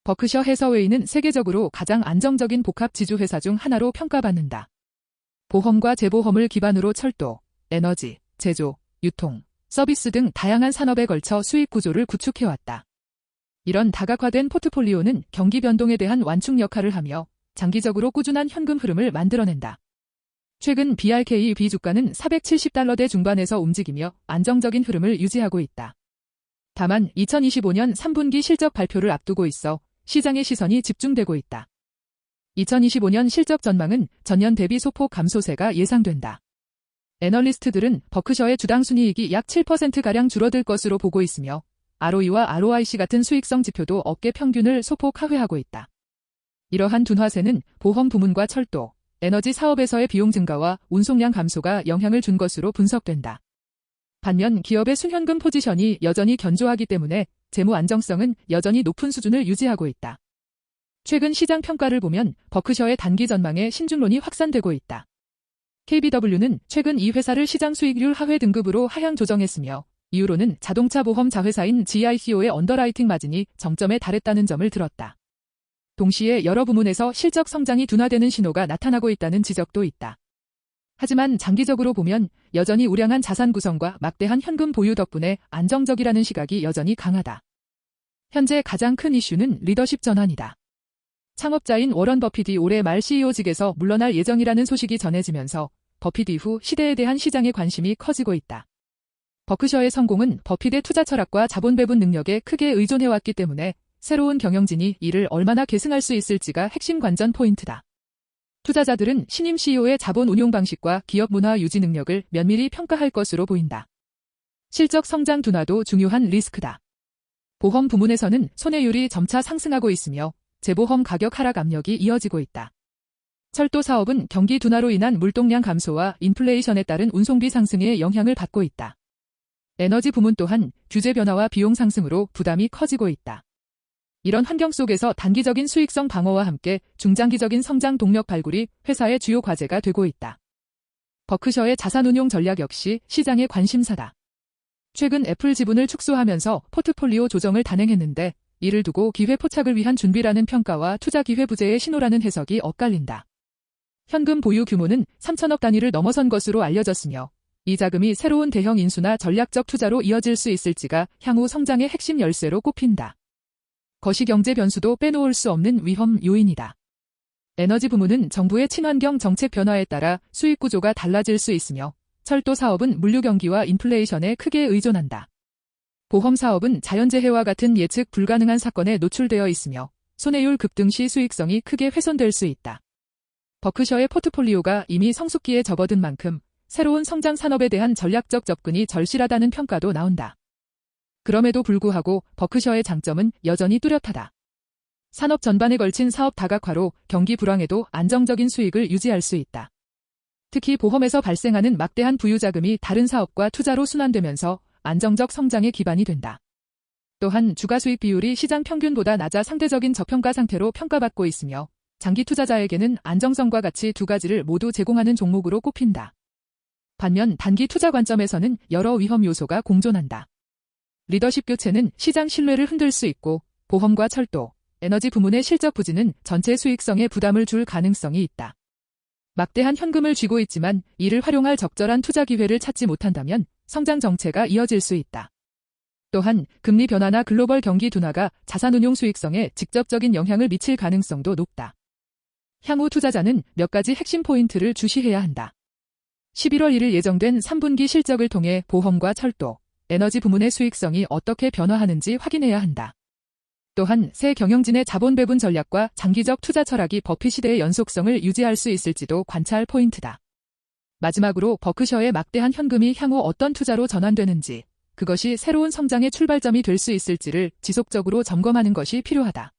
버크셔 해서웨이는 세계적으로 가장 안정적인 복합 지주회사 중 하나로 평가받는다. 보험과 재보험을 기반으로 철도, 에너지, 제조, 유통, 서비스 등 다양한 산업에 걸쳐 수익 구조를 구축해왔다. 이런 다각화된 포트폴리오는 경기 변동에 대한 완충 역할을 하며 장기적으로 꾸준한 현금 흐름을 만들어낸다. 최근 BRKB 주가는 $470대 중반에서 움직이며 안정적인 흐름을 유지하고 있다. 다만 2025년 3분기 실적 발표를 앞두고 있어 시장의 시선이 집중되고 있다. 2025년 실적 전망은 전년 대비 소폭 감소세가 예상된다. 애널리스트들은 버크셔의 주당 순이익이 약 7%가량 줄어들 것으로 보고 있으며 ROE와 ROIC 같은 수익성 지표도 업계 평균을 소폭 하회하고 있다. 이러한 둔화세는 보험 부문과 철도, 에너지 사업에서의 비용 증가와 운송량 감소가 영향을 준 것으로 분석된다. 반면 기업의 순현금 포지션이 여전히 견조하기 때문에 재무 안정성은 여전히 높은 수준을 유지하고 있다. 최근 시장 평가를 보면 버크셔의 단기 전망에 신중론이 확산되고 있다. KBW는 최근 이 회사를 시장 수익률 하회 등급으로 하향 조정했으며 이유로는 자동차 보험 자회사인 GICO의 언더라이팅 마진이 정점에 달했다는 점을 들었다. 동시에 여러 부문에서 실적 성장이 둔화되는 신호가 나타나고 있다는 지적도 있다. 하지만 장기적으로 보면 여전히 우량한 자산 구성과 막대한 현금 보유 덕분에 안정적이라는 시각이 여전히 강하다. 현재 가장 큰 이슈는 리더십 전환이다. 창업자인 워런 버핏이 올해 말 CEO직에서 물러날 예정이라는 소식이 전해지면서 버핏 이후 시대에 대한 시장의 관심이 커지고 있다. 버크셔의 성공은 버핏의 투자 철학과 자본 배분 능력에 크게 의존해왔기 때문에 새로운 경영진이 이를 얼마나 계승할 수 있을지가 핵심 관전 포인트다. 투자자들은 신임 CEO의 자본 운용 방식과 기업 문화 유지 능력을 면밀히 평가할 것으로 보인다. 실적 성장 둔화도 중요한 리스크다. 보험 부문에서는 손해율이 점차 상승하고 있으며 재보험 가격 하락 압력이 이어지고 있다. 철도 사업은 경기 둔화로 인한 물동량 감소와 인플레이션에 따른 운송비 상승에 영향을 받고 있다. 에너지 부문 또한 규제 변화와 비용 상승으로 부담이 커지고 있다. 이런 환경 속에서 단기적인 수익성 방어와 함께 중장기적인 성장 동력 발굴이 회사의 주요 과제가 되고 있다. 버크셔의 자산운용 전략 역시 시장의 관심사다. 최근 애플 지분을 축소하면서 포트폴리오 조정을 단행했는데 이를 두고 기회 포착을 위한 준비라는 평가와 투자 기회 부재의 신호라는 해석이 엇갈린다. 현금 보유 규모는 3천억 단위를 넘어선 것으로 알려졌으며 이 자금이 새로운 대형 인수나 전략적 투자로 이어질 수 있을지가 향후 성장의 핵심 열쇠로 꼽힌다. 거시경제 변수도 빼놓을 수 없는 위험 요인이다. 에너지 부문은 정부의 친환경 정책 변화에 따라 수익 구조가 달라질 수 있으며 철도 사업은 물류 경기와 인플레이션에 크게 의존한다. 보험 사업은 자연재해와 같은 예측 불가능한 사건에 노출되어 있으며 손해율 급등 시 수익성이 크게 훼손될 수 있다. 버크셔의 포트폴리오가 이미 성숙기에 접어든 만큼 새로운 성장 산업에 대한 전략적 접근이 절실하다는 평가도 나온다. 그럼에도 불구하고 버크셔의 장점은 여전히 뚜렷하다. 산업 전반에 걸친 사업 다각화로 경기 불황에도 안정적인 수익을 유지할 수 있다. 특히 보험에서 발생하는 막대한 부유자금이 다른 사업과 투자로 순환되면서 안정적 성장의 기반이 된다. 또한 주가수익 비율이 시장 평균보다 낮아 상대적인 저평가 상태로 평가받고 있으며 장기 투자자에게는 안정성과 가치 두 가지를 모두 제공하는 종목으로 꼽힌다. 반면 단기 투자 관점에서는 여러 위험 요소가 공존한다. 리더십 교체는 시장 신뢰를 흔들 수 있고 보험과 철도, 에너지 부문의 실적 부진은 전체 수익성에 부담을 줄 가능성이 있다. 막대한 현금을 쥐고 있지만 이를 활용할 적절한 투자 기회를 찾지 못한다면 성장 정체가 이어질 수 있다. 또한 금리 변화나 글로벌 경기 둔화가 자산운용 수익성에 직접적인 영향을 미칠 가능성도 높다. 향후 투자자는 몇 가지 핵심 포인트를 주시해야 한다. 11월 1일 예정된 3분기 실적을 통해 보험과 철도, 에너지 부문의 수익성이 어떻게 변화하는지 확인해야 한다. 또한 새 경영진의 자본 배분 전략과 장기적 투자 철학이 버핏 시대의 연속성을 유지할 수 있을지도 관찰 포인트다. 마지막으로 버크셔의 막대한 현금이 향후 어떤 투자로 전환되는지, 그것이 새로운 성장의 출발점이 될 수 있을지를 지속적으로 점검하는 것이 필요하다.